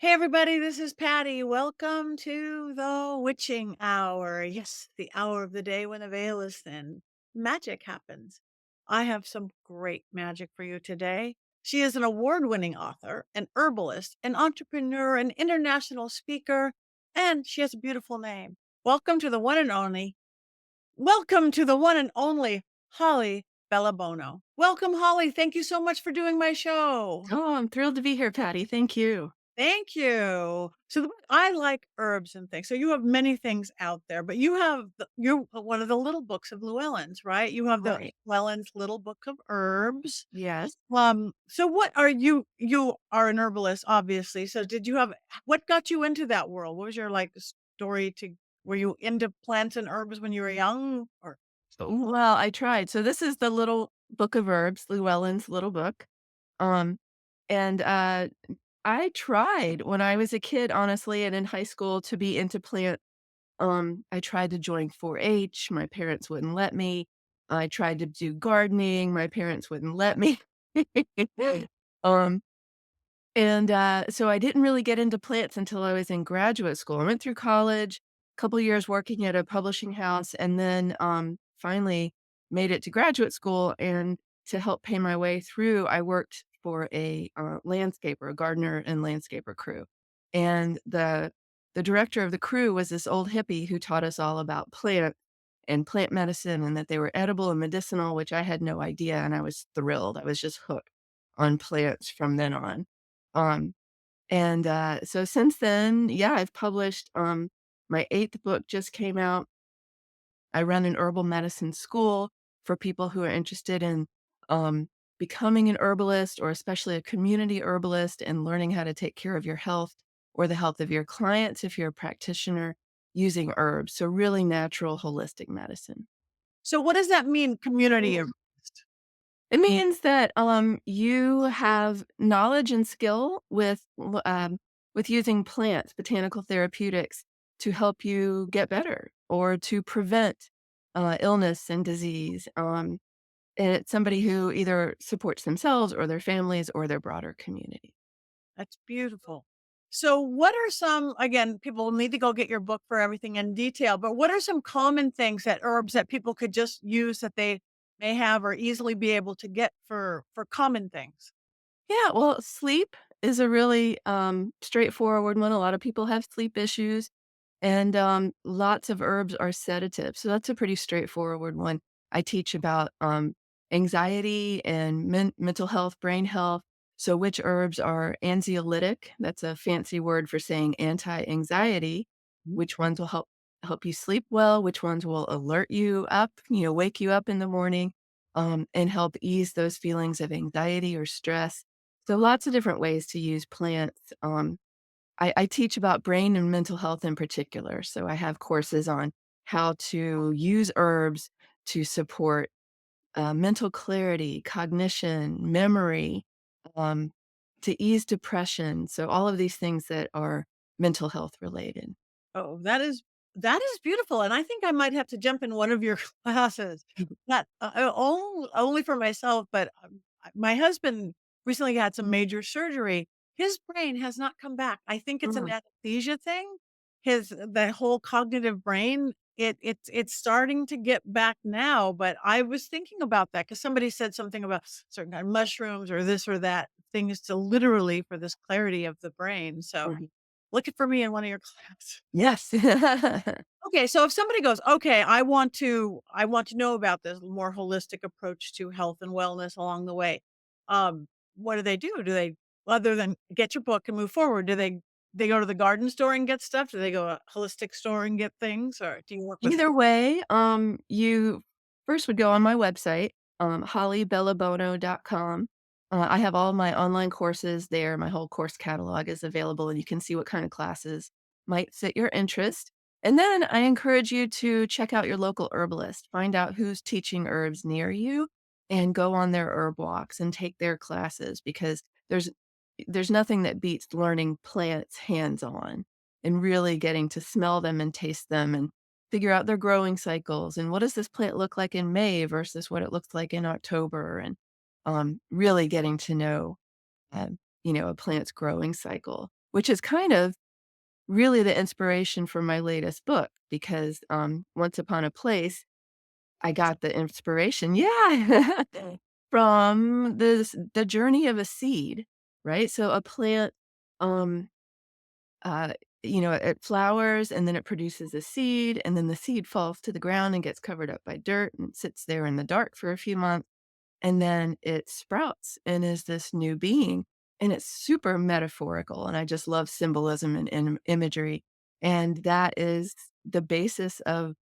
Hey everybody, this is Patty. Welcome to the witching hour. Yes, the hour of the day when a veil is thin. Magic happens. I have some great magic for you today. She is an award-winning author, an herbalist, an entrepreneur, an international speaker, and she has a beautiful name. Welcome to the one and only Holly Bellabono. Welcome, Holly. Thank you so much for doing my show. Oh, I'm thrilled to be here, Patty. Thank you. Thank you. So I like herbs and things. So you have many things out there, but you're one of the little books of Llewellyn's, right? You have the Right. Llewellyn's Little Book of Herbs. Yes. So what are you are an herbalist, obviously. So did you have what got you into that world? What was your like story to were you into plants and herbs when you were young or Well, I tried. So this is the little book of herbs, Llewellyn's little book. Um, and I tried when I was a kid, honestly, and in high school to be into plant. I tried to join 4-H. My parents wouldn't let me. I tried to do gardening. My parents wouldn't let me. um, so I didn't really get into plants until I was in graduate school. I went through college, a couple years working at a publishing house, and then finally made it to graduate school. And to help pay my way through, I worked for a landscaper, a gardener and landscaper crew. And the director of the crew was this old hippie who taught us all about plants and plant medicine and that they were edible and medicinal, which I had no idea. And I was thrilled. I was just hooked on plants from then on. Um, so since then, yeah, I've published, my 8th book just came out. I run an herbal medicine school for people who are interested in, becoming an herbalist or especially a community herbalist and learning how to take care of your health or the health of your clients if you're a practitioner using herbs. So really natural, holistic medicine. so what does that mean, community herbalist? It means that, you have knowledge and skill with using plants, botanical therapeutics, to help you get better or to prevent, illness and disease, and it's somebody who either supports themselves or their families or their broader community. That's beautiful. So, what are some, again, people need to go get your book for everything in detail, but what are some common things that herbs that people could just use that they may have or easily be able to get for common things? Yeah, well, sleep is a really, straightforward one. A lot of people have sleep issues. And, lots of herbs are sedatives, so that's a pretty straightforward one. I teach about, anxiety and mental health, brain health, so which herbs are anxiolytic, that's a fancy word for saying anti-anxiety, Mhm. which ones will help you sleep well, which ones will alert you up, wake you up in the morning, and help ease those feelings of anxiety or stress. So lots of different ways to use plants, I teach about brain and mental health in particular. So I have courses on how to use herbs to support mental clarity, cognition, memory, um, to ease depression. So all of these things that are mental health related. Oh, that is beautiful, and I think I might have to jump in one of your classes. Not only for myself, but my husband recently had some major surgery. His brain has not come back. I think it's an Mm, anesthesia thing. His the whole cognitive brain, it's starting to get back now. But I was thinking about that because somebody said something about certain kind of mushrooms or this or that things to literally for this clarity of the brain. So mhm. looking for me in one of your classes. Yes. Okay, so if somebody goes, "Okay, I want to know about this more holistic approach to health and wellness along the way." What do they do? Do they other than get your book and move forward, do they go to the garden store and get stuff? Do they go to a holistic store and get things, or do you work with Either way, you first would go on my website, hollybellebuono.com. I have all my online courses there. My whole course catalog is available, and you can see what kind of classes might fit your interest. And then I encourage you to check out your local herbalist, find out who's teaching herbs near you, and go on their herb walks and take their classes because there's nothing that beats learning plants hands on and really getting to smell them and taste them and figure out their growing cycles and what does this plant look like in May versus what it looks like in October and really getting to know a plant's growing cycle. which is kind of really the inspiration for my latest book because, Once Upon a Place, I got the inspiration yeah, from the journey of a seed, right? So a plant, um, uh, it flowers and then it produces a seed, and then the seed falls to the ground and gets covered up by dirt and sits there in the dark for a few months, and then it sprouts and is this new being, and it's super metaphorical, and I just love symbolism and imagery, and that is the basis of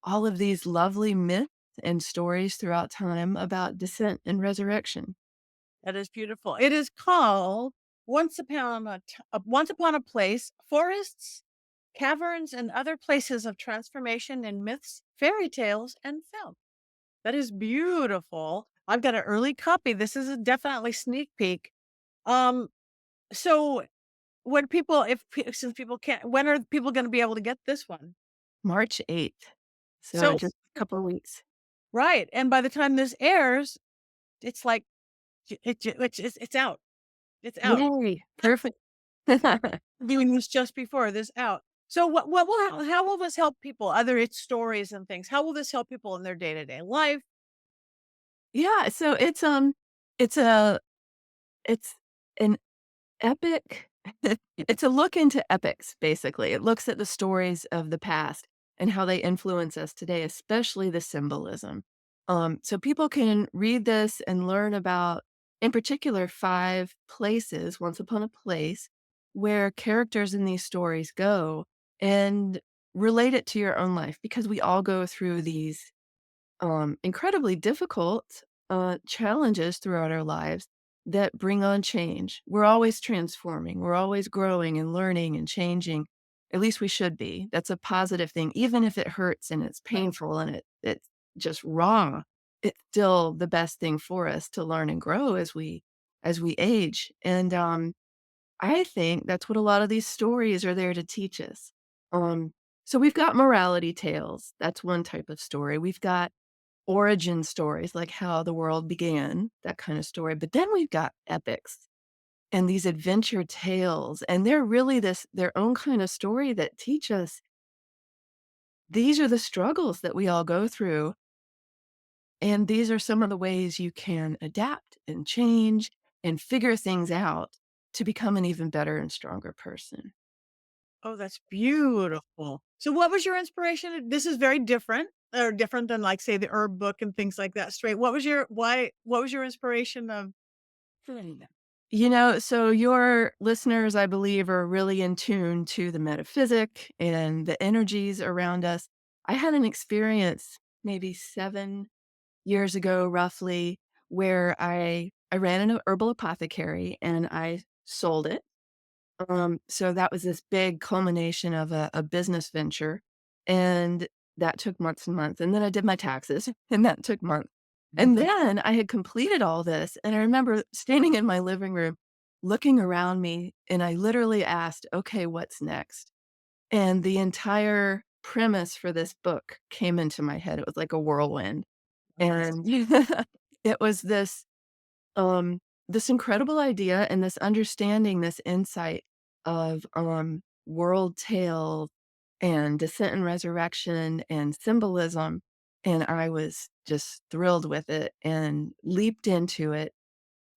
all of these lovely myths and stories throughout time about descent and resurrection. That is beautiful. It is called Once Upon a Place, Forests, Caverns, and Other Places of Transformation in Myths, Fairy Tales, and Film. That is beautiful. I've got an early copy. This is a definitely sneak peek. Um, so when people if pe since people can't when are people gonna be able to get this one? March 8th, so in So just a couple of weeks. right, and by the time this airs, it's like, it's out. It's out. Yay, perfect. Doing this just before this out. So what will how will this help people, other its stories and things? How will this help people in their day-to-day life? Yeah, so it's a it's an epic it's a look into epics, basically. It looks at the stories of the past and how they influence us today, especially the symbolism. So people can read this and learn about, in particular, 5 places, once upon a place, where characters in these stories go and relate it to your own life because we all go through these incredibly difficult challenges throughout our lives that bring on change. We're always transforming, we're always growing and learning and changing. At least we should be. That's a positive thing. Even if it hurts and it's painful and it's just raw, it's still the best thing for us to learn and grow as we age. And I think that's what a lot of these stories are there to teach us. Um, so we've got morality tales. That's one type of story. We've got origin stories, like how the world began, that kind of story, but then we've got epics and these adventure tales, and they're really their own kind of story that teach us these are the struggles that we all go through, and these are some of the ways you can adapt and change and figure things out to become an even better and stronger person. Oh, that's beautiful. So what was your inspiration? This is very different or different than like say the herb book and things like that straight. What was your inspiration of doing that? So your listeners, I believe, are really in tune to the metaphysic and the energies around us. I had an experience maybe 7 years ago, roughly, where I ran an herbal apothecary and I sold it. So that was this big culmination of a business venture, and that took months and months, and then I did my taxes, and that took months. And then I had completed all this, and I remember standing in my living room, looking around me, and I literally asked, "Okay, what's next?" And the entire premise for this book came into my head. It was like a whirlwind, Nice. and it was this incredible idea and this understanding, this insight of, world tales and descent and resurrection and symbolism, and I was just thrilled with it and leaped into it.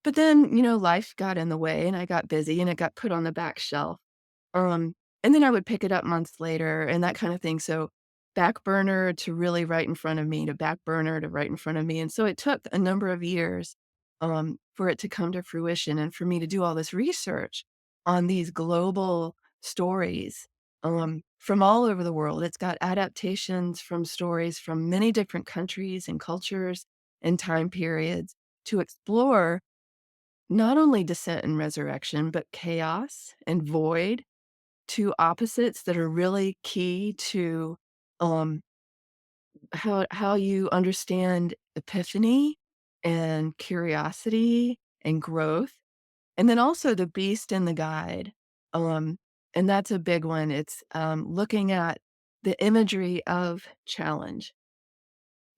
But then, life got in the way and I got busy and it got put on the back shelf. Um, and then I would pick it up months later and that kind of thing. So back burner to really right in front of me to back burner to right in front of me. And so it took a number of years for it to come to fruition and for me to do all this research on these global stories from all over the world. It's got adaptations from stories from many different countries and cultures and time periods to explore not only descent and resurrection, but chaos and void, 2 opposites that are really key to, um, how you understand epiphany and curiosity and growth, and then also the beast and the guide, um, and that's a big one. It's, looking at the imagery of challenge,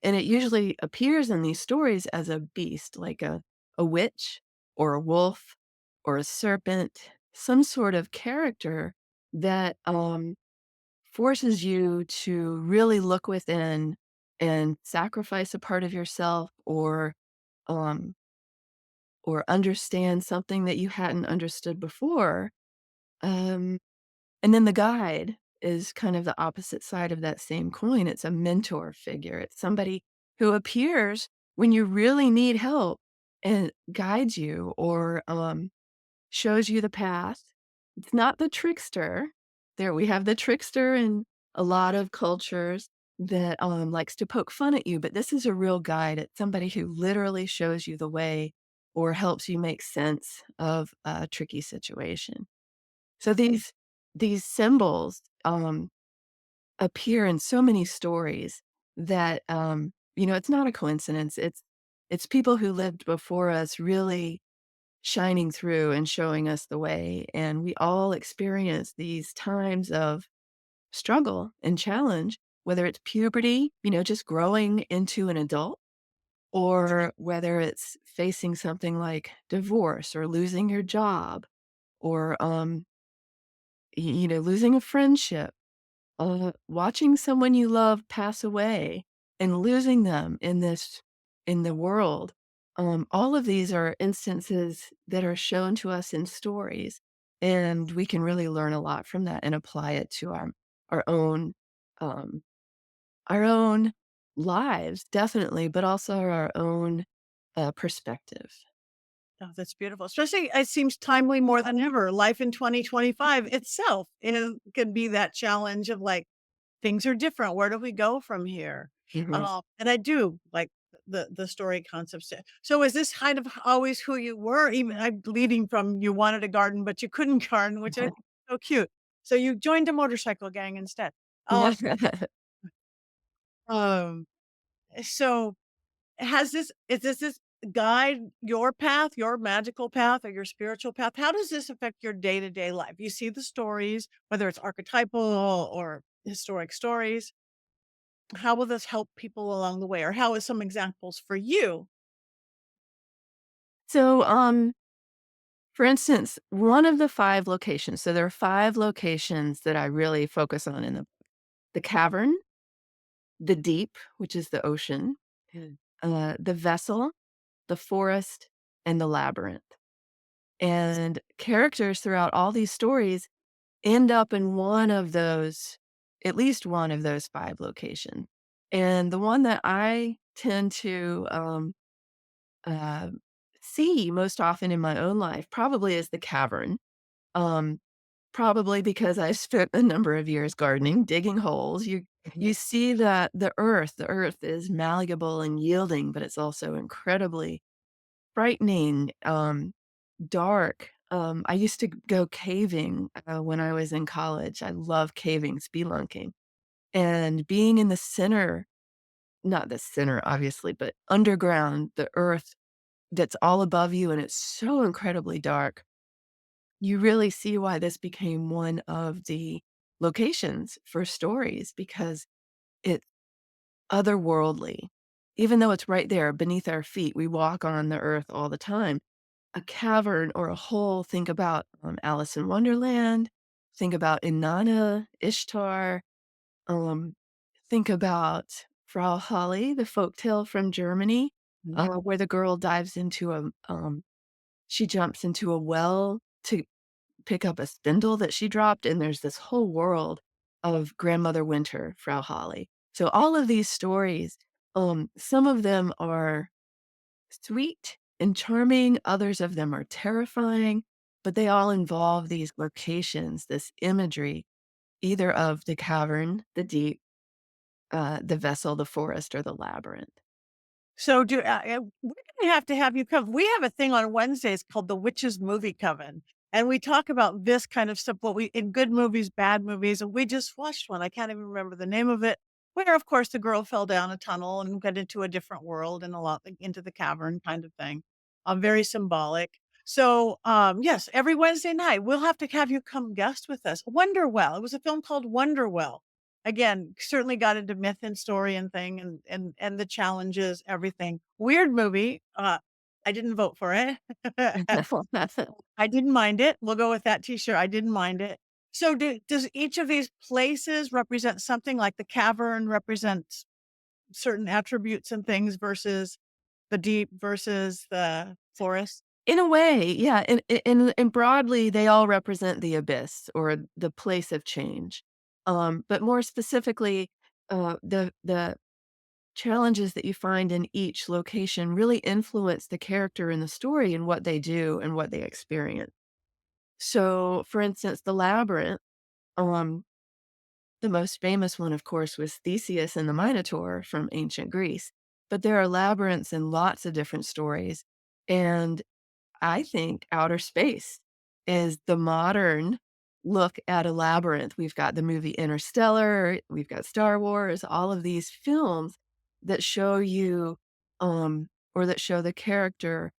and it usually appears in these stories as a beast, like a witch or a wolf or a serpent. some sort of character that forces you to really look within and sacrifice a part of yourself um, or understand something that you hadn't understood before. Um, and then the guide is kind of the opposite side of that same coin. It's a mentor figure. It's somebody who appears when you really need help and guides you or shows you the path. It's not the trickster. There we have the trickster in a lot of cultures that, likes to poke fun at you, but this is a real guide. It's somebody who literally shows you the way or helps you make sense of a tricky situation. So these symbols, appear in so many stories that, it's not a coincidence. It's people who lived before us really shining through and showing us the way. And we all experience these times of struggle and challenge, whether it's puberty, just growing into an adult, or whether it's facing something like divorce or losing your job or, losing a friendship, watching someone you love pass away and losing them in the world. All of these are instances that are shown to us in stories, and we can really learn a lot from that and apply it to our own um, our own lives, definitely, but also our own perspective. Oh, that's beautiful. Especially, it seems timely more than ever. Life in 2025 itself can be that challenge of like, things are different. Where do we go from here? Mhm. And I do like the story concepts. So is this kind of always who you were? Even I'm leading from you wanted a garden, but you couldn't garden, which I think is so cute. So you joined a motorcycle gang instead. Um, um, so is this guide your path, your magical path, or your spiritual path? How does this affect your day-to-day life? You see the stories, whether it's archetypal or historic stories. How will this help people along the way? Or how is some examples for you? So, for instance, one of the 5 locations, so there are 5 locations that I really focus on in the cavern, the deep, which is the ocean, Mm. the vessel, the forest, and the labyrinth. And characters throughout all these stories end up in one of those, at least one of those 5 locations. And the one that I tend to, uh, see most often in my own life probably is the cavern. Um, Probably because I spent a number of years gardening, digging holes. You see that the earth is malleable and yielding, but it's also incredibly frightening, dark. I used to go caving, when I was in college. I love caving, spelunking, and being in the center, not the center, obviously, but underground, the earth that's all above you, and it's so incredibly dark. You really see why this became one of the locations for stories because it's otherworldly. Even though it's right there beneath our feet, we walk on the earth all the time. A cavern or a hole, think about, Alice in Wonderland, think about Inanna, Ishtar, um, think about Frau Holly, the folktale from Germany, Mhm. where the girl dives into she jumps into a well to pick up a spindle that she dropped, and there's this whole world of Grandmother Winter, Frau Holly. So all of these stories, some of them are sweet and charming, others of them are terrifying, but they all involve these locations, this imagery, either of the cavern, the deep, the vessel, the forest, or the labyrinth. So we're gonna have to have you come. We have a thing on Wednesdays called the Witches Movie Coven, and we talk about this kind of stuff. What we in good movies, bad movies, and we just watched one. I can't even remember the name of it. Where, of course, the girl fell down a tunnel and got into a different world and a lot like, into the cavern kind of thing. Very symbolic. So, yes, every Wednesday night we'll have to have you come guest with us. Wonderwell. It was a film called Wonderwell. Again, certainly got into myth and story and thing and the challenges, everything. Weird movie, I didn't vote for it. I didn't mind it. We'll go with that t-shirt. I didn't mind it. So does each of these places represent something like the cavern represents certain attributes and things versus the deep versus the forest? In a way, yeah, and broadly, they all represent the abyss or the place of change. But more specifically, the challenges that you find in each location really influence the character in the story and what they do and what they experience. So, for instance, the labyrinth, um, the most famous one, of course, was Theseus and the Minotaur from ancient Greece. But there are labyrinths in lots of different stories. And I think outer space is the modern look at a labyrinth. We've got the movie Interstellar, we've got Star Wars, all of these films that show you, or that show the character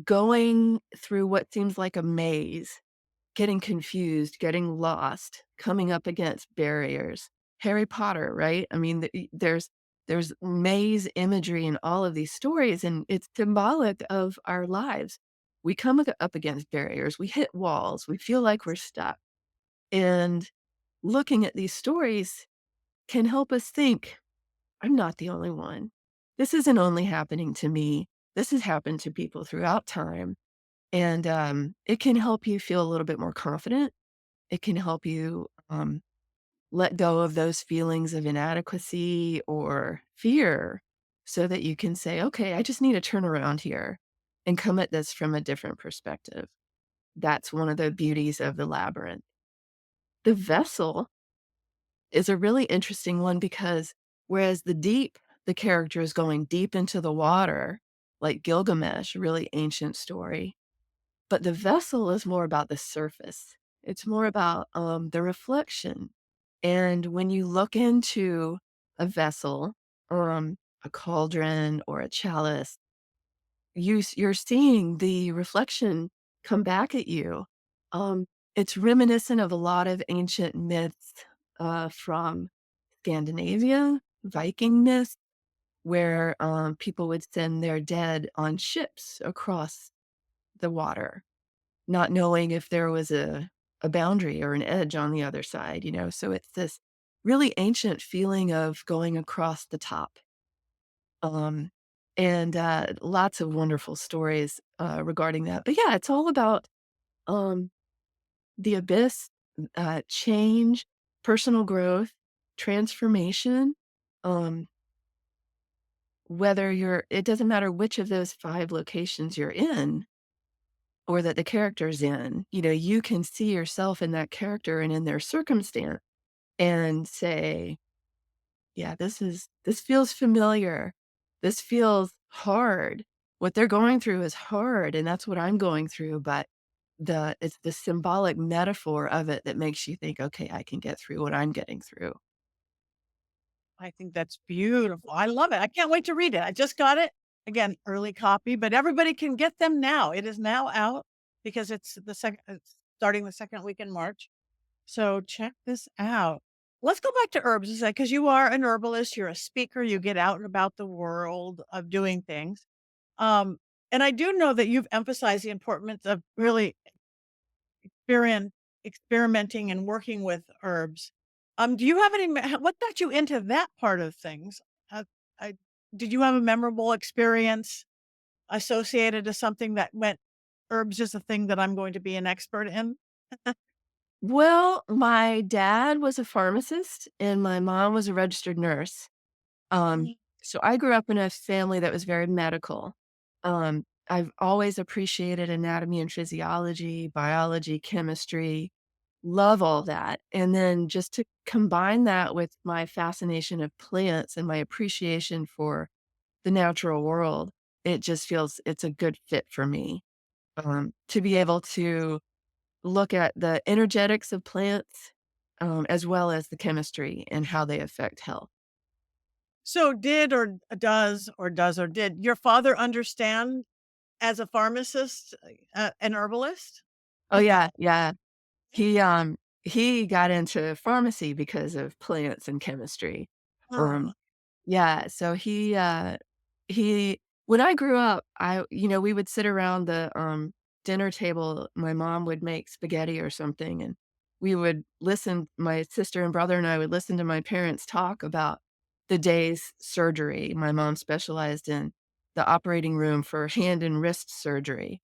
going through what seems like a maze, getting confused, getting lost, coming up against barriers. Harry Potter, right? I mean, there's maze imagery in all of these stories, and it's symbolic of our lives. We come up against barriers, we hit walls, we feel like we're stuck. And looking at these stories can help us think, I'm not the only one. This isn't only happening to me. This has happened to people throughout time. And it can help you feel a little bit more confident. It can help you let go of those feelings of inadequacy or fear so that you can say, okay, I just need to turn around here and come at this from a different perspective. That's one of the beauties of the labyrinth. The vessel is a really interesting one because whereas the deep, the character is going deep into the water, like Gilgamesh, a really ancient story. But the vessel is more about the surface. It's more about, the reflection. And when you look into a vessel or, a cauldron or a chalice, you're seeing the reflection come back at you. It's reminiscent of a lot of ancient myths, from Scandinavia, Viking myths, where, people would send their dead on ships across the water, not knowing if there was a boundary or an edge on the other side, you know? So it's this really ancient feeling of going across the top. Um, and, lots of wonderful stories, regarding that. But yeah, it's all about, um, the abyss, change, personal growth, transformation, um, whether you're it doesn't matter which of those 5 locations you're in, or that the character's in, you know, you can see yourself in that character and in their circumstance and say, "Yeah, this feels familiar. This feels hard. What they're going through is hard, and that's what I'm going through," but it's the symbolic metaphor of it that makes you think, "Okay, I can get through what I'm getting through." I think that's beautiful. I love it. I can't wait to read it. I just got it. Again, early copy, but everybody can get them now. It is now out because it's starting the second week in March. So check this out. Let's go back to herbs because you are an herbalist, you're a speaker, you get out and about the world of doing things. Um, and I do know that you've emphasized the importance of really experien experimenting and working with herbs. Do you have any what got you into that part of things? Uh, I did you have a memorable experience associated to something that went, "Herbs is a thing that I'm going to be an expert in?" Well, my dad was a pharmacist and my mom was a registered nurse. Um, Mhm. so I grew up in a family that was very medical. I've always appreciated anatomy and physiology, biology, chemistry, love all that. And then just to combine that with my fascination of plants and my appreciation for the natural world, it just feels it's a good fit for me. To be able to look at the energetics of plants, as well as the chemistry and how they affect health. So did or does or does or did your father understand as a pharmacist, an herbalist? Oh, yeah, yeah. He got into pharmacy because of plants and chemistry. Oh, Um, yeah, so he When I grew up, we would sit around the, dinner table, my mom would make spaghetti or something, and we would listen my sister and brother and I would listen to my parents talk about the day's surgery. My mom specialized in the operating room for hand and wrist surgery,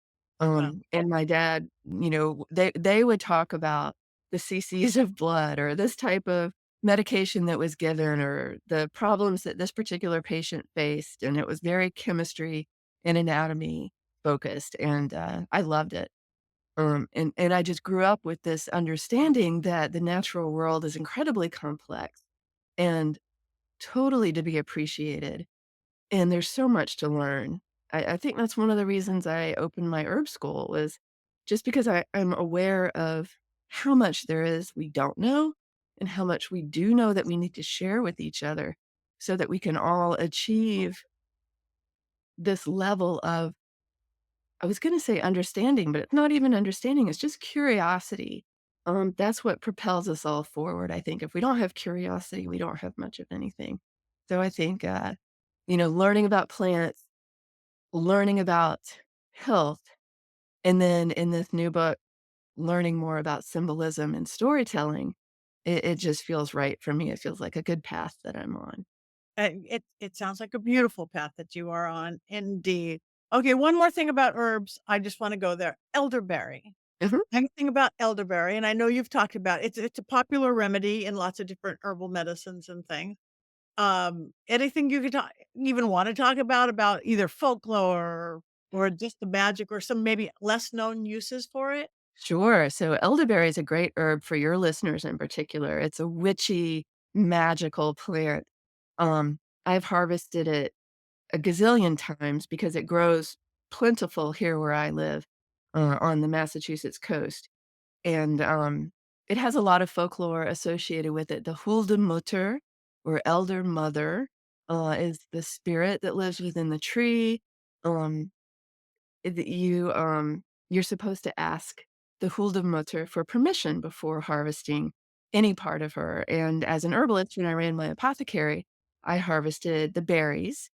Wow. and my dad, they would talk about the cc's of blood or this type of medication that was given or the problems that this particular patient faced, and it was very chemistry and anatomy focused, and, I loved it. And I just grew up with this understanding that the natural world is incredibly complex and totally to be appreciated, and there's so much to learn. I think that's one of the reasons I opened my herb school was just because I'm aware of how much there is we don't know and how much we do know that we need to share with each other so that we can all achieve this level of, I was gonna say understanding, but it's not even understanding, it's just curiosity. That's what propels us all forward, I think. If we don't have curiosity, we don't have much of anything. So I think, learning about plants, learning about health, and then in this new book, learning more about symbolism and storytelling, it just feels right for me. It feels like a good path that I'm on. It sounds like a beautiful path that you are on, indeed. Okay, one more thing about herbs, I just wanna go there. Elderberry. Mhm. Anything about elderberry, and I know you've talked about it's a popular remedy in lots of different herbal medicines and things. Anything you could talk even wanna talk about either folklore or just the magic or some maybe less known uses for it? Sure. So elderberry is a great herb for your listeners in particular. It's a witchy, magical plant. I've harvested it a gazillion times because it grows plentiful here where I live, on the Massachusetts coast. And, it has a lot of folklore associated with it. The Huldemütter, or Elder Mother, is the spirit that lives within the tree. Um, you're supposed to ask the Huldemütter for permission before harvesting any part of her, and as an herbalist, when I ran my apothecary, I harvested the berries,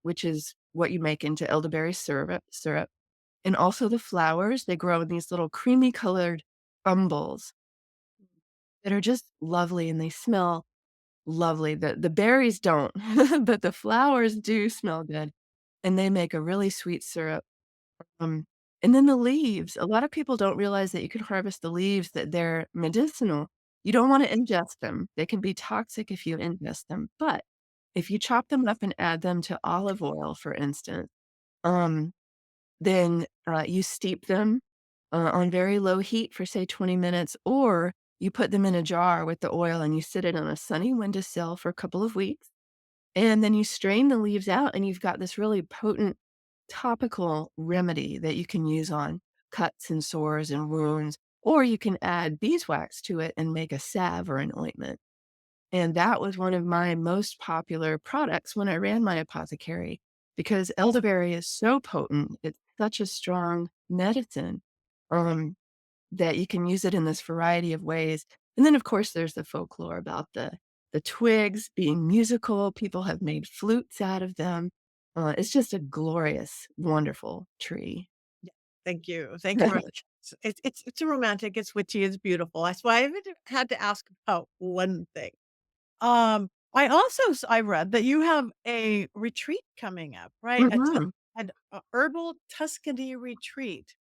which is what you make into elderberry syrup, and also the flowers. They grow in these little creamy colored umbels that are just lovely, and they smell lovely. The berries don't, but the flowers do smell good, and they make a really sweet syrup. Um, and then the leaves, a lot of people don't realize that you can harvest the leaves, that they're medicinal. You don't wanna ingest them. They can be toxic if you ingest them, but if you chop them up and add them to olive oil, for instance, um, then, you steep them, on very low heat for, say, 20 minutes, or you put them in a jar with the oil and you sit it on a sunny windowsill for a couple of weeks, and then you strain the leaves out, and you've got this really potent topical remedy that you can use on cuts and sores and wounds, or you can add beeswax to it and make a salve or an ointment. And that was one of my most popular products when I ran my apothecary because elderberry is so potent. It's such a strong medicine, um, that you can use it in this variety of ways. And then, of course, there's the folklore about the twigs being musical. People have made flutes out of them. It's just a glorious, wonderful tree. Yeah. Thank you. Thank you very much. It's a romantic, it's witchy, it's beautiful. That's why I even had to ask about one thing. I also I read that you have a retreat coming up, right? Mhm. A herbal Tuscany retreat.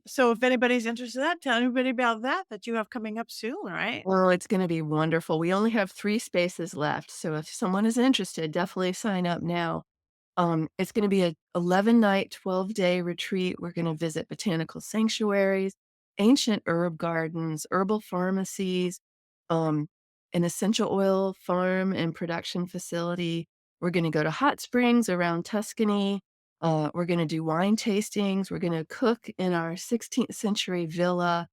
So if anybody's interested in that, tell anybody about that you have coming up soon, right? Oh, it's gonna be wonderful. We only have 3 spaces left, so if someone is interested, definitely sign up now. It's gonna be a 11-night, 12-day retreat. We're gonna visit botanical sanctuaries, ancient herb gardens, herbal pharmacies, um, an essential oil farm and production facility. We're gonna go to hot springs around Tuscany. We're gonna do wine tastings. We're gonna cook in our 16th century villa,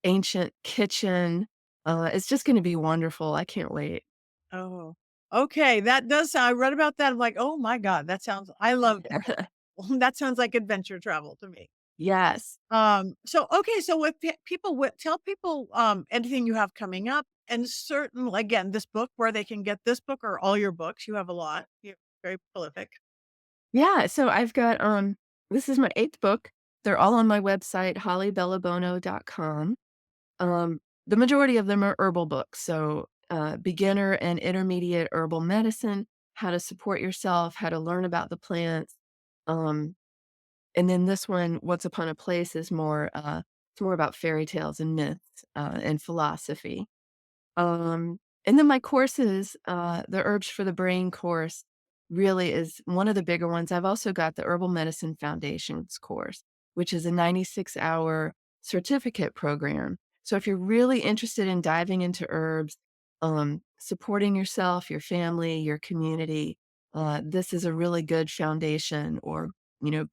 ancient kitchen. It's just gonna be wonderful. I can't wait. Oh, okay. That does sound I read about that. I'm like, oh my God, that sounds I love that sounds like adventure travel to me. Yes. So okay, so if people tell people anything you have coming up and certain again, this book where they can get this book or all your books. You have a lot. You're very prolific. Yeah, so I've got, this is my 8th book. They're all on my website, hollybellebuono.com. The majority of them are herbal books, so, beginner and intermediate herbal medicine, how to support yourself, how to learn about the plants, um, and then this one, Once Upon a Place, is more, it's more about fairy tales and myths, and philosophy. And then my courses, the Herbs for the Brain course really is one of the bigger ones. I've also got the Herbal Medicine Foundations course, which is a 96-hour certificate program. So if you're really interested in diving into herbs, supporting yourself, your family, your community, this is a really good foundation or,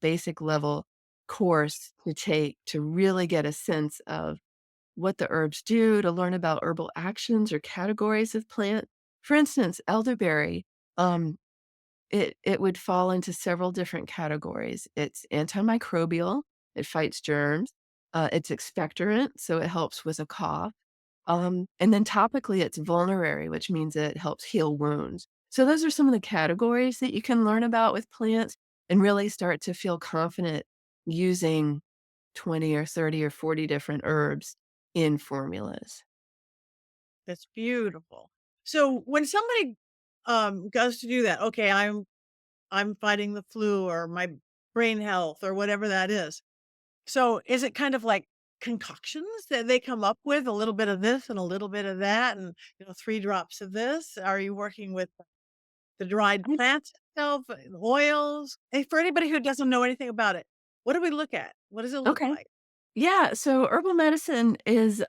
basic level course to take to really get a sense of what the herbs do, to learn about herbal actions or categories of plant. For instance, elderberry, um, it would fall into several different categories. It's antimicrobial, it fights germs, it's expectorant, so it helps with a cough. And then topically, it's vulnerary, which means it helps heal wounds. So those are some of the categories that you can learn about with plants and really start to feel confident using 20 or 30 or 40 different herbs in formulas. That's beautiful. So when somebody, goes to do that, okay, I'm fighting the flu or my brain health or whatever that is. So is it kind of like concoctions that they come up with, a little bit of this and a little bit of that and, 3 drops of this? Are you working with the dried I plants itself, oils? And for anybody who doesn't know anything about it, what do we look at? What does it look Okay. like? Yeah, so herbal medicine is,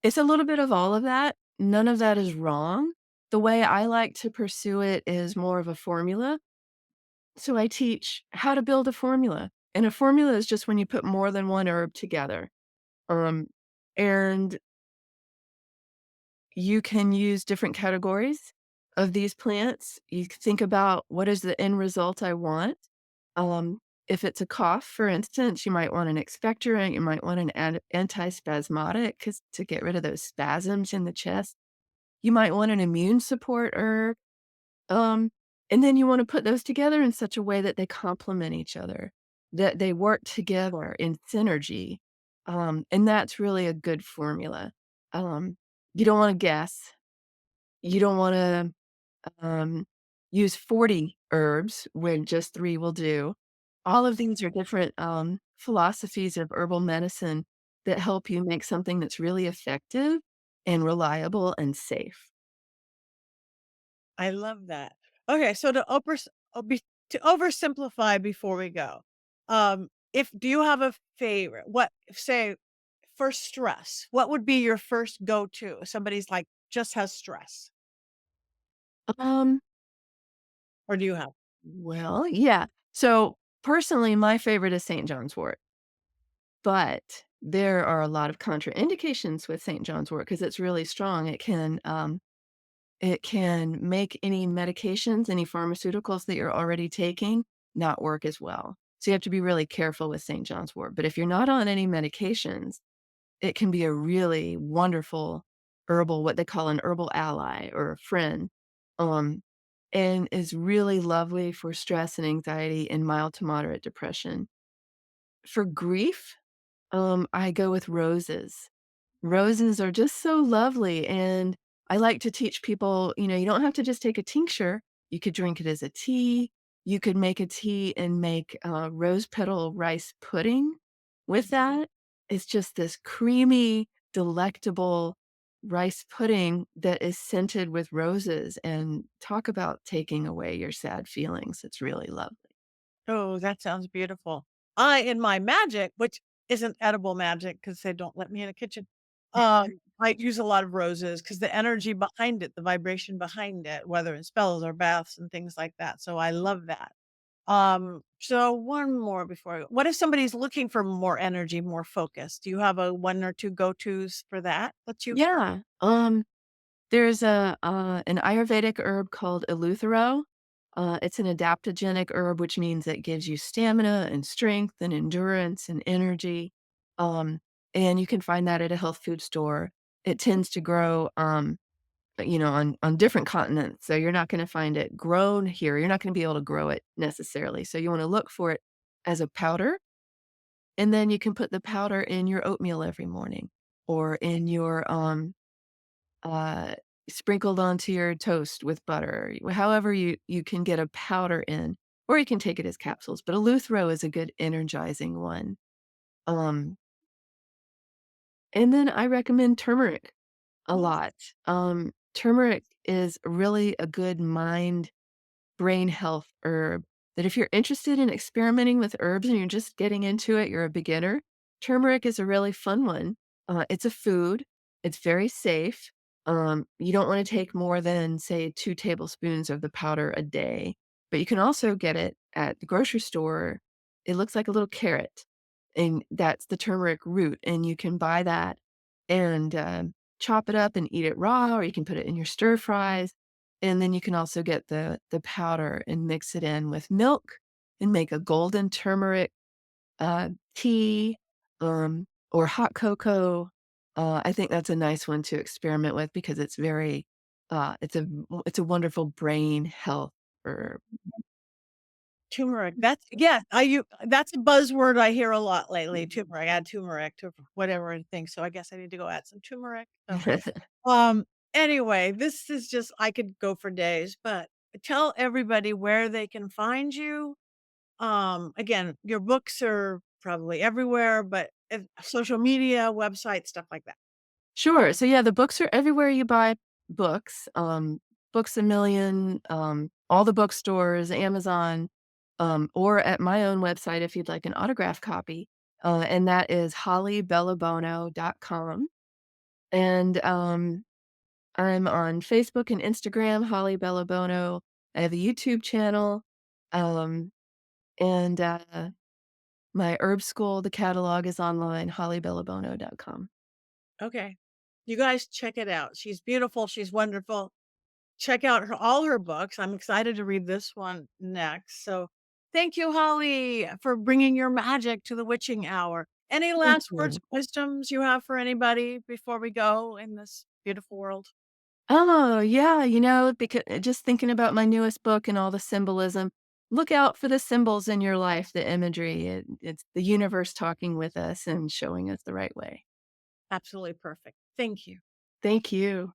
it's a little bit of all of that. None of that is wrong. The way I like to pursue it is more of a formula. So I teach how to build a formula, and a formula is just when you put more than one herb together. Um, and you can use different categories of these plants. You can think about what is the end result I want. If it's a cough, for instance, you might want an expectorant, you might want an antispasmodic 'cause to get rid of those spasms in the chest. You might want an immune support herb. Um, and then you wanna put those together in such a way that they complement each other, that they work together in synergy, and that's really a good formula. Um, you don't wanna guess. You don't wanna, um, use 40 herbs when just 3 will do. All of these are different, philosophies of herbal medicine that help you make something that's really effective and reliable and safe. I love that. Okay, so to oversimplify before we go, if do you have a favorite? What say for stress? What would be your first go-to? If somebody's like just has stress, Um or do you have? Well, yeah. So, personally, my favorite is St. John's wort, but there are a lot of contraindications with St. John's wort because it's really strong. It can make any medications, any pharmaceuticals that you're already taking not work as well. So you have to be really careful with St. John's wort. But if you're not on any medications, it can be a really wonderful herbal, what they call an herbal ally or a friend, um, and is really lovely for stress and anxiety and mild to moderate depression. For grief, I go with roses. Roses are just so lovely, and I like to teach people, you don't have to just take a tincture. You could drink it as a tea. You could make a tea and make, rose petal rice pudding with that. It's just this creamy, delectable rice pudding that is scented with roses, and talk about taking away your sad feelings. It's really lovely. Oh, that sounds beautiful. I in my magic, which isn't edible magic because they don't let me in a kitchen, I use a lot of roses because the energy behind it, the vibration behind it, whether in spells or baths and things like that. So I love that. So one more before I go. What if somebody's looking for more energy, more focus? Do you have a 1 or 2 go-tos for that you Yeah, there's an Ayurvedic herb called Eleuthero. It's an adaptogenic herb, which means it gives you stamina and strength and endurance and energy. Um, and you can find that at a health food store. It tends to grow, on different continents, so you're not gonna find it grown here, you're not gonna be able to grow it necessarily, so you wanna look for it as a powder, and then you can put the powder in your oatmeal every morning or in your, uh, sprinkled onto your toast with butter, however you can get a powder in, or you can take it as capsules, but eleuthero is a good energizing one. Um, and then I recommend turmeric a lot. Turmeric is really a good mind brain health herb that if you're interested in experimenting with herbs and you're just getting into it, you're a beginner, turmeric is a really fun one. It's a food. It's very safe. You don't want to take more than, say, 2 tablespoons of the powder a day, but you can also get it at the grocery store. It looks like a little carrot, and that's the turmeric root, and you can buy that and chop it up and eat it raw, or you can put it in your stir fries. And then you can also get the powder and mix it in with milk and make a golden turmeric, tea, or hot cocoa. I think that's a nice one to experiment with because it's very, it's a wonderful brain health herb. Turmeric, that's yeah, that's a buzzword I hear a lot lately, turmeric, add turmeric to whatever and things, so I guess I need to go add some turmeric, so, um, anyway, this is just I could go for days, but tell everybody where they can find you. Again, your books are probably everywhere, but if social media, website, stuff like that. Sure. So yeah, the books are everywhere you buy books. Books a Million, all the bookstores, Amazon, or at my own website if you'd like an autograph copy. And that is hollybellebuono.com. And I'm on Facebook and Instagram, Holly Bellebuono. I have a YouTube channel. Um, and my herb school, the catalog is online, hollybellebuono.com. Okay. You guys check it out. She's beautiful, she's wonderful. Check out all her books. I'm excited to read this one next. So, thank you, Holly, for bringing your magic to the witching hour. Any Thank last words you. of wisdoms you have for anybody before we go in this beautiful world? Oh, yeah, because just thinking about my newest book and all the symbolism, look out for the symbols in your life, the imagery. It's the universe talking with us and showing us the right way. Absolutely perfect. Thank you. Thank you.